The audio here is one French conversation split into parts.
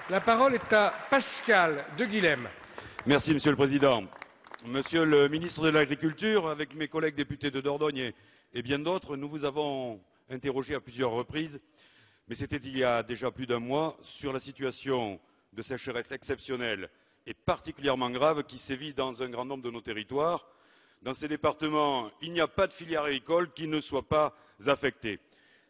La parole est à Pascal de Guilhem. Merci, Monsieur le Président. Monsieur le ministre de l'Agriculture, avec mes collègues députés de Dordogne et bien d'autres, nous vous avons interrogé à plusieurs reprises, mais c'était il y a déjà plus d'un mois, sur la situation de sécheresse exceptionnelle et particulièrement grave qui sévit dans un grand nombre de nos territoires. Dans ces départements, il n'y a pas de filière agricole qui ne soit pas affectée.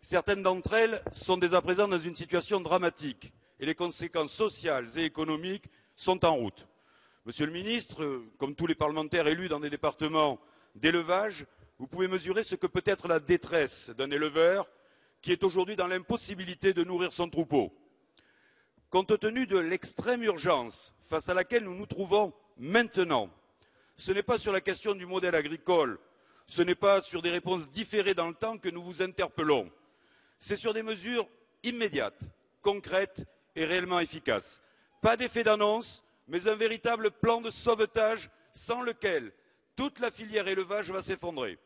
Certaines d'entre elles sont dès à présent dans une situation dramatique et les conséquences sociales et économiques sont en route. Monsieur le ministre, comme tous les parlementaires élus dans des départements d'élevage, vous pouvez mesurer ce que peut être la détresse d'un éleveur qui est aujourd'hui dans l'impossibilité de nourrir son troupeau. Compte tenu de l'extrême urgence face à laquelle nous nous trouvons maintenant, ce n'est pas sur la question du modèle agricole, ce n'est pas sur des réponses différées dans le temps que nous vous interpellons. C'est sur des mesures immédiates, concrètes et réellement efficaces. Pas d'effet d'annonce, mais un véritable plan de sauvetage sans lequel toute la filière élevage va s'effondrer.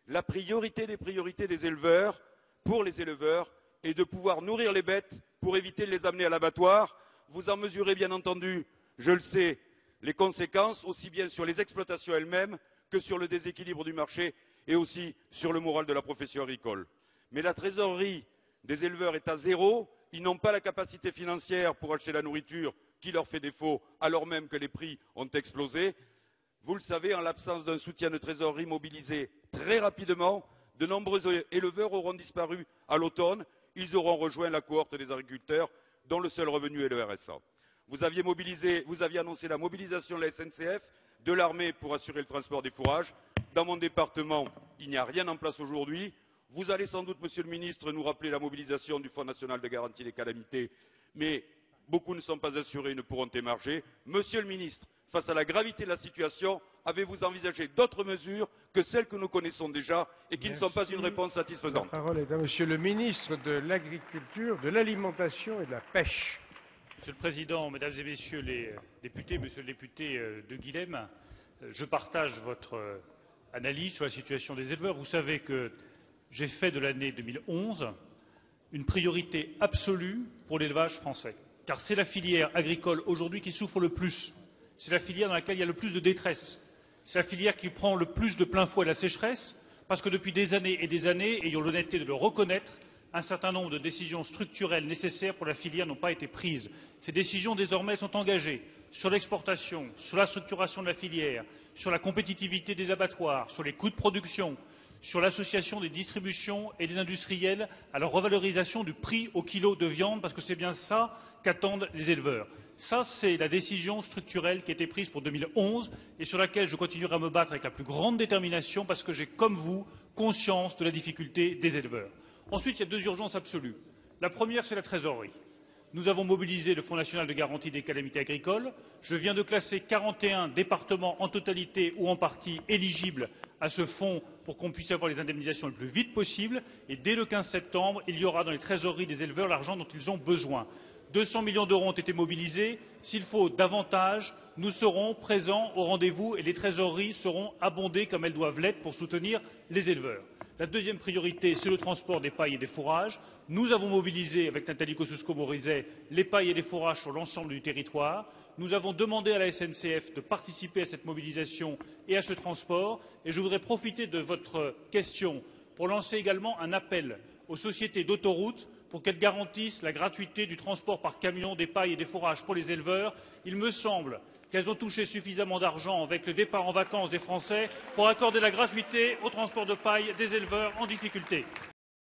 La priorité des priorités des éleveurs, pour les éleveurs, est de pouvoir nourrir les bêtes pour éviter de les amener à l'abattoir. Vous en mesurez bien entendu, je le sais, les conséquences, aussi bien sur les exploitations elles-mêmes que sur le déséquilibre du marché et aussi sur le moral de la profession agricole. Mais la trésorerie des éleveurs est à zéro, ils n'ont pas la capacité financière pour acheter la nourriture qui leur fait défaut alors même que les prix ont explosé. Vous le savez, en l'absence d'un soutien de trésorerie mobilisé très rapidement, de nombreux éleveurs auront disparu à l'automne, ils auront rejoint la cohorte des agriculteurs dont le seul revenu est le RSA. Vous aviez annoncé la mobilisation de la SNCF, de l'armée pour assurer le transport des fourrages. Dans mon département, il n'y a rien en place aujourd'hui. Vous allez sans doute, Monsieur le ministre, nous rappeler la mobilisation du Fonds national de garantie des calamités, mais beaucoup ne sont pas assurés et ne pourront émarger. Monsieur le ministre, face à la gravité de la situation, avez-vous envisagé d'autres mesures que celles que nous connaissons déjà et qui ne sont pas une réponse satisfaisante? La parole est à Monsieur le ministre de l'Agriculture, de l'Alimentation et de la Pêche. Monsieur le Président, Mesdames et Messieurs les députés, Monsieur le député de Guilhem, je partage votre analyse sur la situation des éleveurs. Vous savez que j'ai fait de l'année 2011 une priorité absolue pour l'élevage français, car c'est la filière agricole aujourd'hui qui souffre le plus. C'est la filière dans laquelle il y a le plus de détresse. C'est la filière qui prend le plus de plein fouet la sécheresse, parce que depuis des années et des années, ayons l'honnêteté de le reconnaître, un certain nombre de décisions structurelles nécessaires pour la filière n'ont pas été prises. Ces décisions désormais sont engagées sur l'exportation, sur la structuration de la filière, sur la compétitivité des abattoirs, sur les coûts de production, sur l'association des distributions et des industriels à la revalorisation du prix au kilo de viande, parce que c'est bien ça qu'attendent les éleveurs. Ça, c'est la décision structurelle qui a été prise pour 2011 et sur laquelle je continuerai à me battre avec la plus grande détermination parce que j'ai, comme vous, conscience de la difficulté des éleveurs. Ensuite, il y a deux urgences absolues. La première, c'est la trésorerie. Nous avons mobilisé le Fonds national de garantie des calamités agricoles. Je viens de classer 41 départements en totalité ou en partie éligibles à ce fonds pour qu'on puisse avoir les indemnisations le plus vite possible. Et dès le 15 septembre, il y aura dans les trésoreries des éleveurs l'argent dont ils ont besoin. 200 millions d'euros ont été mobilisés. S'il faut davantage, nous serons présents au rendez-vous et les trésoreries seront abondées comme elles doivent l'être pour soutenir les éleveurs. La deuxième priorité, c'est le transport des pailles et des fourrages. Nous avons mobilisé, avec Nathalie Kosciusko-Morizet, les pailles et les fourrages sur l'ensemble du territoire. Nous avons demandé à la SNCF de participer à cette mobilisation et à ce transport. Et je voudrais profiter de votre question pour lancer également un appel aux sociétés d'autoroutes pour qu'elles garantissent la gratuité du transport par camion des pailles et des fourrages pour les éleveurs. Il me semble qu'elles ont touché suffisamment d'argent avec le départ en vacances des Français pour accorder la gratuité au transport de paille des éleveurs en difficulté.